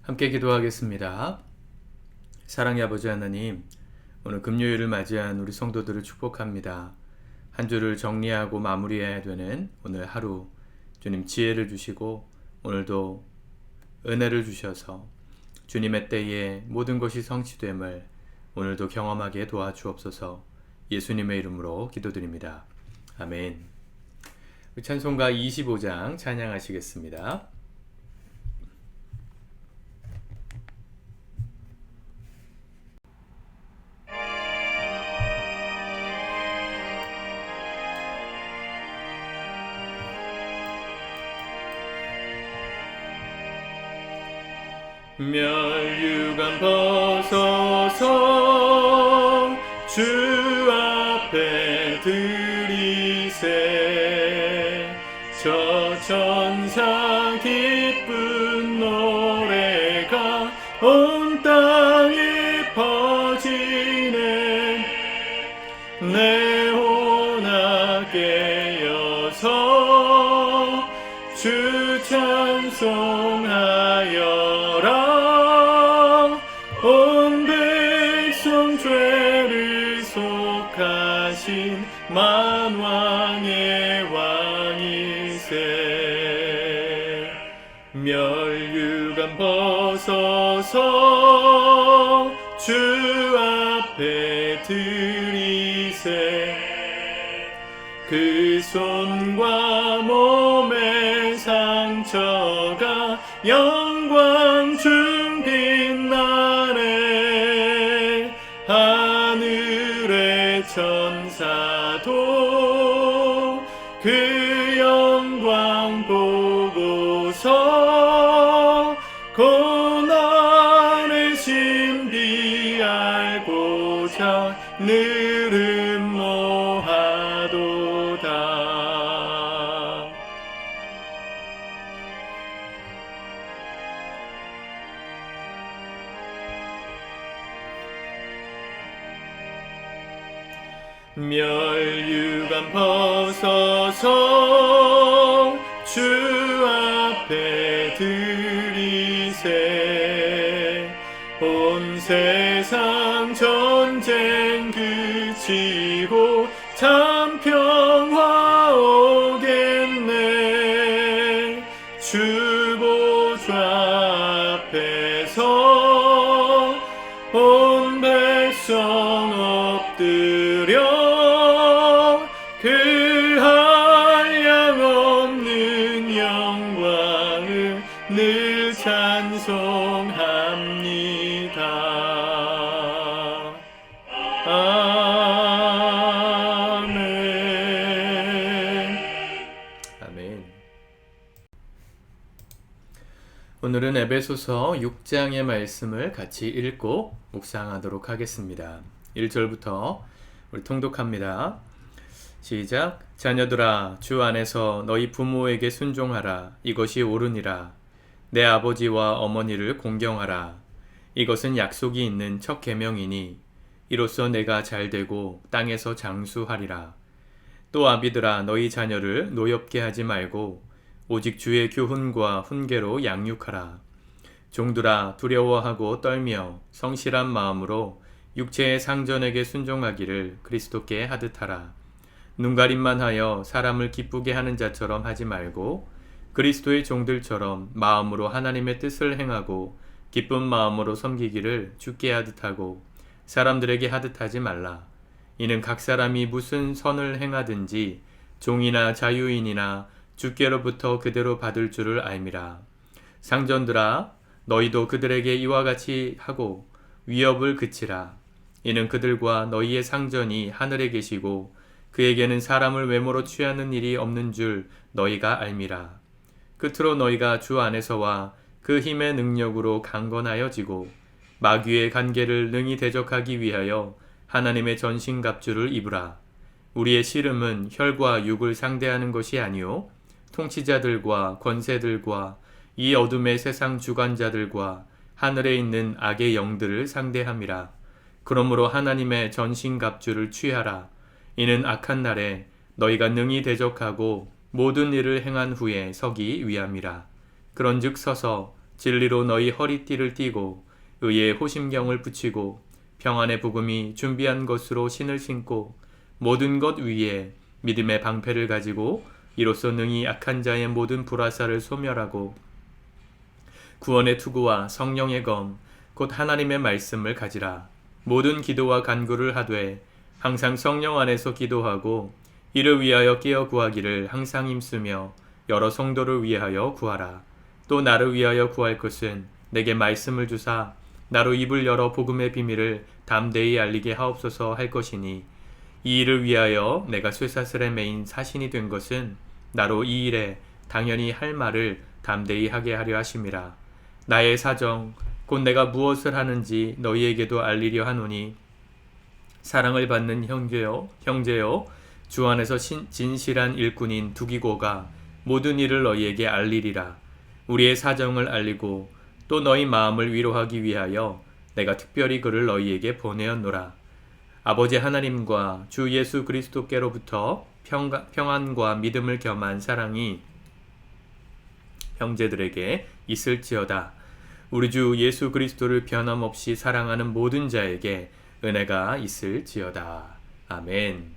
함께 기도하겠습니다. 사랑의 아버지 하나님, 오늘 금요일을 맞이한 우리 성도들을 축복합니다. 한 주를 정리하고 마무리해야 되는 오늘 하루, 주님 지혜를 주시고 오늘도 은혜를 주셔서 주님의 때에 모든 것이 성취됨을 오늘도 경험하게 도와주옵소서. 예수님의 이름으로 기도드립니다. 아멘. 찬송가 25장 찬양하시겠습니다. 멸류관 벗어서 주 앞에 드리세. 저 천사 기쁜 노래가 온 땅에 퍼지네. 내 혼아 깨어서 주 찬송하여라. 온 백성 죄를 속하신 만왕의 왕이세. 멸류관 벗어서 주 앞에 드리세. 그 손과 몸의 상처가 영광 중 빛나네. 하늘의 천사도 그 영광 보고서 고난의 신비 알고자 늘 음모하도다. 멸류관 벗어서 주 앞에 드리세. 온 세상 전쟁 그치고 참 평화 오겠네. 주 보좌 앞에서 온 백성 엎드려 그 한량없는 영광을 늘 찬송합니다. 아멘. 아멘. 오늘은 에베소서 6장의 말씀을 같이 읽고 묵상하도록 하겠습니다. 1절부터 우리 통독합니다. 시작. 자녀들아, 주 안에서 너희 부모에게 순종하라. 이것이 옳으니라. 내 아버지와 어머니를 공경하라. 이것은 약속이 있는 첫 계명이니 이로써 내가 잘되고 땅에서 장수하리라. 또 아비들아, 너희 자녀를 노엽게 하지 말고 오직 주의 교훈과 훈계로 양육하라. 종들아, 두려워하고 떨며 성실한 마음으로 육체의 상전에게 순종하기를 그리스도께 하듯하라. 눈가림만 하여 사람을 기쁘게 하는 자처럼 하지 말고 그리스도의 종들처럼 마음으로 하나님의 뜻을 행하고 기쁜 마음으로 섬기기를 주께 하듯하고 사람들에게 하듯하지 말라. 이는 각 사람이 무슨 선을 행하든지 종이나 자유인이나 주께로부터 그대로 받을 줄을 알미라. 상전들아, 너희도 그들에게 이와 같이 하고 위협을 그치라. 이는 그들과 너희의 상전이 하늘에 계시고 그에게는 사람을 외모로 취하는 일이 없는 줄 너희가 알미라. 끝으로 너희가 주 안에서와 그 힘의 능력으로 강건하여지고 마귀의 간계를 능히 대적하기 위하여 하나님의 전신갑주를 입으라. 우리의 씨름은 혈과 육을 상대하는 것이 아니요 통치자들과 권세들과 이 어둠의 세상 주관자들과 하늘에 있는 악의 영들을 상대함이라. 그러므로 하나님의 전신갑주를 취하라. 이는 악한 날에 너희가 능히 대적하고 모든 일을 행한 후에 서기 위함이라. 그런즉 서서 진리로 너희 허리띠를 띠고 의의 호심경을 붙이고 평안의 복음이 준비한 것으로 신을 신고 모든 것 위에 믿음의 방패를 가지고 이로써 능히 악한 자의 모든 불화살을 소멸하고 구원의 투구와 성령의 검 곧 하나님의 말씀을 가지라. 모든 기도와 간구를 하되 항상 성령 안에서 기도하고 이를 위하여 깨어 구하기를 항상 힘쓰며 여러 성도를 위하여 구하라. 또 나를 위하여 구할 것은 내게 말씀을 주사 나로 입을 열어 복음의 비밀을 담대히 알리게 하옵소서 할 것이니 이 일을 위하여 내가 쇠사슬에 매인 사신이 된 것은 나로 이 일에 당연히 할 말을 담대히 하게 하려 하심이라. 나의 사정 곧 내가 무엇을 하는지 너희에게도 알리려 하노니 사랑을 받는 형제여 주 안에서 진실한 일꾼인 두기고가 모든 일을 너희에게 알리리라. 우리의 사정을 알리고 또 너희 마음을 위로하기 위하여 내가 특별히 그를 너희에게 보내었노라. 아버지 하나님과 주 예수 그리스도께로부터 평안과 믿음을 겸한 사랑이 형제들에게 있을지어다. 우리 주 예수 그리스도를 변함없이 사랑하는 모든 자에게 은혜가 있을지어다. 아멘.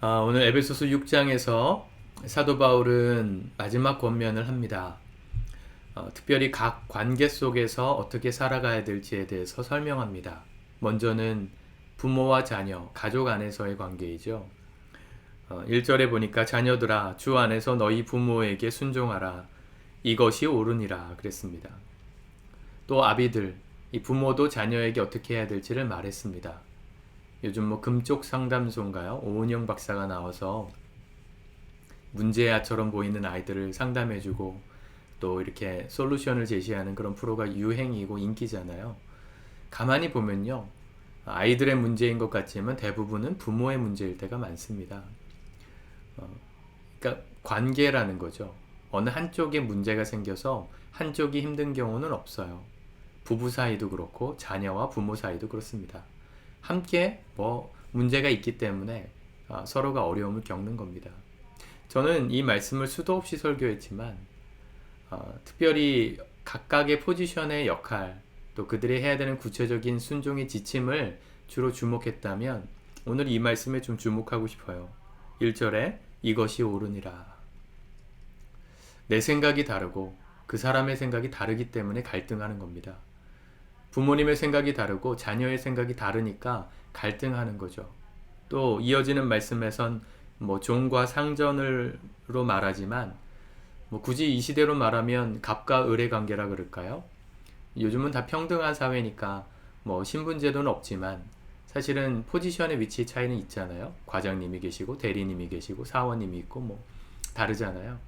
오늘 에베소서 6장에서 사도 바울은 마지막 권면을 합니다. 특별히 각 관계 속에서 어떻게 살아가야 될지에 대해서 설명합니다. 먼저는 부모와 자녀, 가족 안에서의 관계이죠. 1절에 보니까 자녀들아 주 안에서 너희 부모에게 순종하라. 이것이 옳으니라 그랬습니다. 또 아비들, 이 부모도 자녀에게 어떻게 해야 될지를 말했습니다. 요즘 금쪽 상담소인가요? 오은영 박사가 나와서 문제아처럼 보이는 아이들을 상담해주고 또 이렇게 솔루션을 제시하는 그런 프로가 유행이고 인기잖아요. 가만히 보면요, 아이들의 문제인 것 같지만 대부분은 부모의 문제일 때가 많습니다. 그러니까 관계라는 거죠. 어느 한쪽에 문제가 생겨서 한쪽이 힘든 경우는 없어요. 부부 사이도 그렇고 자녀와 부모 사이도 그렇습니다. 함께 문제가 있기 때문에 서로가 어려움을 겪는 겁니다. 저는 이 말씀을 수도 없이 설교했지만 특별히 각각의 포지션의 역할 또 그들이 해야 되는 구체적인 순종의 지침을 주로 주목했다면 오늘 이 말씀에 좀 주목하고 싶어요. 1절에 이것이 옳으니라. 내 생각이 다르고 그 사람의 생각이 다르기 때문에 갈등하는 겁니다. 부모님의 생각이 다르고 자녀의 생각이 다르니까 갈등하는 거죠. 또 이어지는 말씀에선 종과 상전으로 말하지만 굳이 이 시대로 말하면 갑과 을의 관계라 그럴까요? 요즘은 다 평등한 사회니까 신분제도는 없지만 사실은 포지션의 위치 차이는 있잖아요. 과장님이 계시고 대리님이 계시고 사원님이 있고 다르잖아요.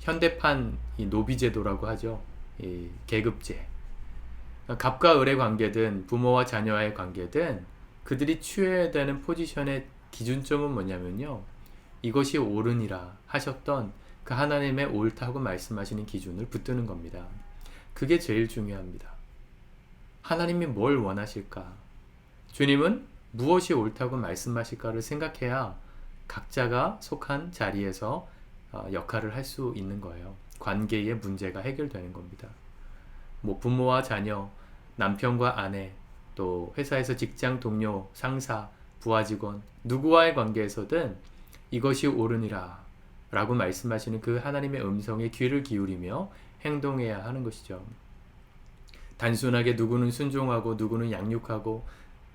현대판 이 노비제도라고 하죠. 이 계급제. 갑과 을의 관계든 부모와 자녀와의 관계든 그들이 취해야 되는 포지션의 기준점은 뭐냐면요, 이것이 옳으니라 하셨던 그 하나님의 옳다고 말씀하시는 기준을 붙드는 겁니다. 그게 제일 중요합니다. 하나님이 뭘 원하실까? 주님은 무엇이 옳다고 말씀하실까를 생각해야 각자가 속한 자리에서 역할을 할 수 있는 거예요. 관계의 문제가 해결되는 겁니다. 부모와 자녀, 남편과 아내, 또 회사에서 직장 동료, 상사, 부하 직원, 누구와의 관계에서든 이것이 옳으니라 라고 말씀하시는 그 하나님의 음성에 귀를 기울이며 행동해야 하는 것이죠. 단순하게 누구는 순종하고 누구는 양육하고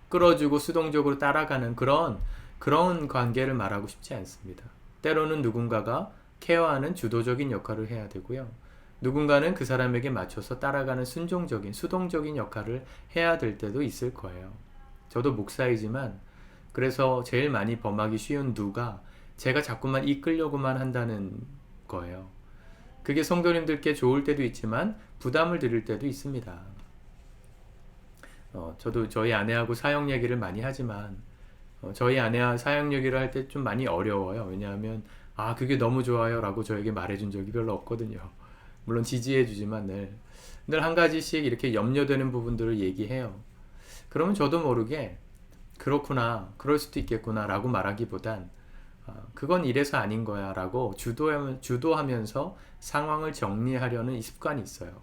끌어주고 수동적으로 따라가는 그런 관계를 말하고 싶지 않습니다. 때로는 누군가가 케어하는 주도적인 역할을 해야 되고요. 누군가는 그 사람에게 맞춰서 따라가는 순종적인, 수동적인 역할을 해야 될 때도 있을 거예요. 저도 목사이지만 그래서 제일 많이 범하기 쉬운 누가 제가 자꾸만 이끌려고만 한다는 거예요. 그게 성도님들께 좋을 때도 있지만 부담을 드릴 때도 있습니다. 저도 저희 아내하고 사역 얘기를 많이 하지만 저희 아내와 사역 얘기를 할 때 좀 많이 어려워요. 왜냐하면 그게 너무 좋아요 라고 저에게 말해준 적이 별로 없거든요. 물론 지지해 주지만 늘 한 가지씩 이렇게 염려되는 부분들을 얘기해요. 그러면 저도 모르게 그렇구나, 그럴 수도 있겠구나 라고 말하기보단 그건 이래서 아닌 거야 라고 주도하면서 상황을 정리하려는 이 습관이 있어요.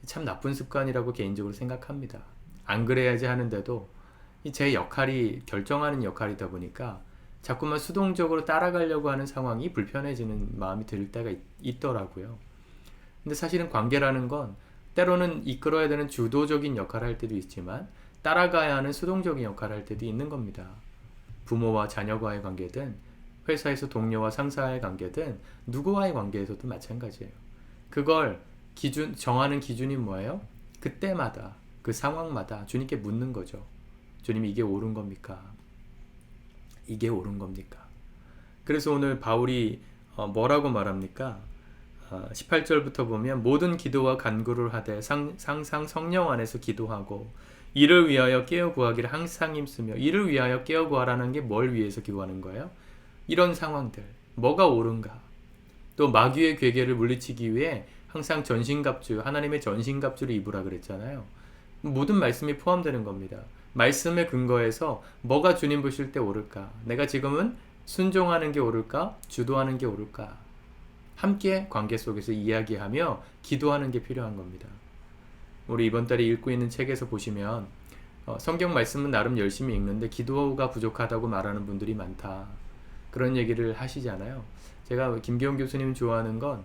참 나쁜 습관이라고 개인적으로 생각합니다. 안 그래야지 하는데도 제 역할이 결정하는 역할이다 보니까 자꾸만 수동적으로 따라가려고 하는 상황이 불편해지는 마음이 들 때가 있더라고요. 근데 사실은 관계라는 건 때로는 이끌어야 되는 주도적인 역할을 할 때도 있지만 따라가야 하는 수동적인 역할을 할 때도 있는 겁니다. 부모와 자녀와의 관계든 회사에서 동료와 상사와의 관계든 누구와의 관계에서도 마찬가지예요. 그걸 정하는 기준이 뭐예요? 그때마다 그 상황마다 주님께 묻는 거죠. 주님, 이게 옳은 겁니까? 이게 옳은 겁니까? 그래서 오늘 바울이 뭐라고 말합니까? 18절부터 보면 모든 기도와 간구를 하되 항상 성령 안에서 기도하고 이를 위하여 깨어 구하기를 항상 힘쓰며. 이를 위하여 깨어 구하라는 게 뭘 위해서 기도하는 거예요? 이런 상황들, 뭐가 옳은가? 또 마귀의 괴계를 물리치기 위해 항상 전신갑주, 하나님의 전신갑주를 입으라 그랬잖아요. 모든 말씀이 포함되는 겁니다. 말씀에 근거해서 뭐가 주님 보실 때 옳을까? 내가 지금은 순종하는 게 옳을까? 주도하는 게 옳을까? 함께 관계 속에서 이야기하며 기도하는 게 필요한 겁니다. 우리 이번 달에 읽고 있는 책에서 보시면 성경 말씀은 나름 열심히 읽는데 기도가 부족하다고 말하는 분들이 많다. 그런 얘기를 하시잖아요. 제가 김기용 교수님 좋아하는 건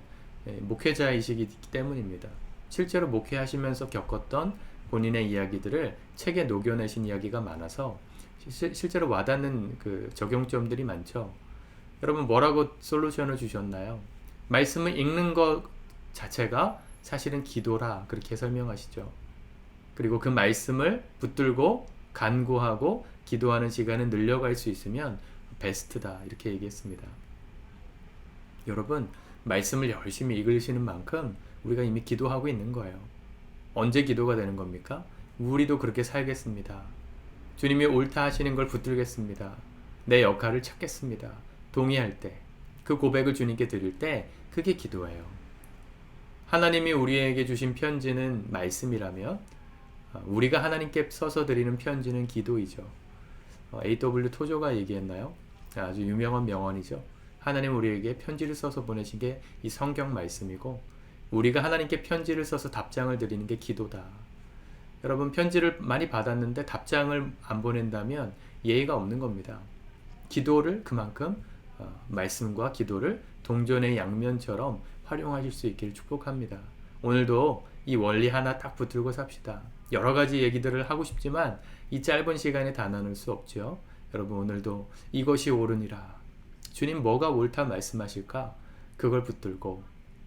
목회자이시기 때문입니다. 실제로 목회하시면서 겪었던 본인의 이야기들을 책에 녹여내신 이야기가 많아서 실제로 와닿는 그 적용점들이 많죠. 여러분, 뭐라고 솔루션을 주셨나요? 말씀을 읽는 것 자체가 사실은 기도라, 그렇게 설명하시죠. 그리고 그 말씀을 붙들고 간구하고 기도하는 시간을 늘려갈 수 있으면 베스트다, 이렇게 얘기했습니다. 여러분, 말씀을 열심히 읽으시는 만큼 우리가 이미 기도하고 있는 거예요. 언제 기도가 되는 겁니까? 우리도 그렇게 살겠습니다. 주님이 옳다 하시는 걸 붙들겠습니다. 내 역할을 찾겠습니다. 동의할 때, 그 고백을 주님께 드릴 때, 그게 기도예요. 하나님이 우리에게 주신 편지는 말씀이라면 우리가 하나님께 써서 드리는 편지는 기도이죠. A.W. 토조가 얘기했나요? 아주 유명한 명언이죠. 하나님 우리에게 편지를 써서 보내신 게 이 성경 말씀이고, 우리가 하나님께 편지를 써서 답장을 드리는 게 기도다. 여러분, 편지를 많이 받았는데 답장을 안 보낸다면 예의가 없는 겁니다. 기도를 그만큼 말씀과 기도를 동전의 양면처럼 활용하실 수 있기를 축복합니다. 오늘도 이 원리 하나 딱 붙들고 삽시다. 여러 가지 얘기들을 하고 싶지만 이 짧은 시간에 다 나눌 수 없죠. 여러분, 오늘도 이것이 옳으니라. 주님 뭐가 옳다 말씀하실까? 그걸 붙들고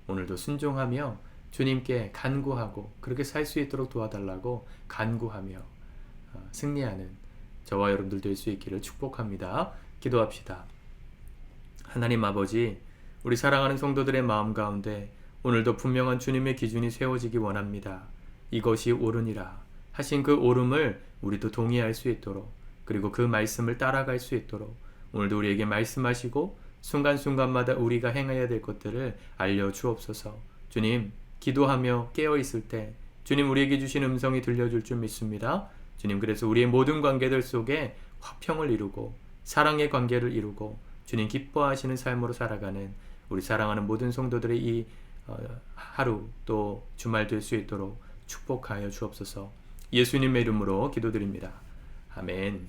오늘도 순종하며 주님께 간구하고 그렇게 살 수 있도록 도와달라고 간구하며 승리하는 저와 여러분들 될 수 있기를 축복합니다. 기도합시다. 하나님 아버지, 우리 사랑하는 성도들의 마음 가운데 오늘도 분명한 주님의 기준이 세워지기 원합니다. 이것이 옳으니라 하신 그 옳음을 우리도 동의할 수 있도록, 그리고 그 말씀을 따라갈 수 있도록 오늘도 우리에게 말씀하시고 순간순간마다 우리가 행해야 될 것들을 알려주옵소서. 주님, 기도하며 깨어있을 때 주님 우리에게 주신 음성이 들려줄 줄 믿습니다. 주님, 그래서 우리의 모든 관계들 속에 화평을 이루고 사랑의 관계를 이루고 주님 기뻐하시는 삶으로 살아가는 우리 사랑하는 모든 성도들의 이 하루 또 주말 될 수 있도록 축복하여 주옵소서. 예수님의 이름으로 기도드립니다. 아멘.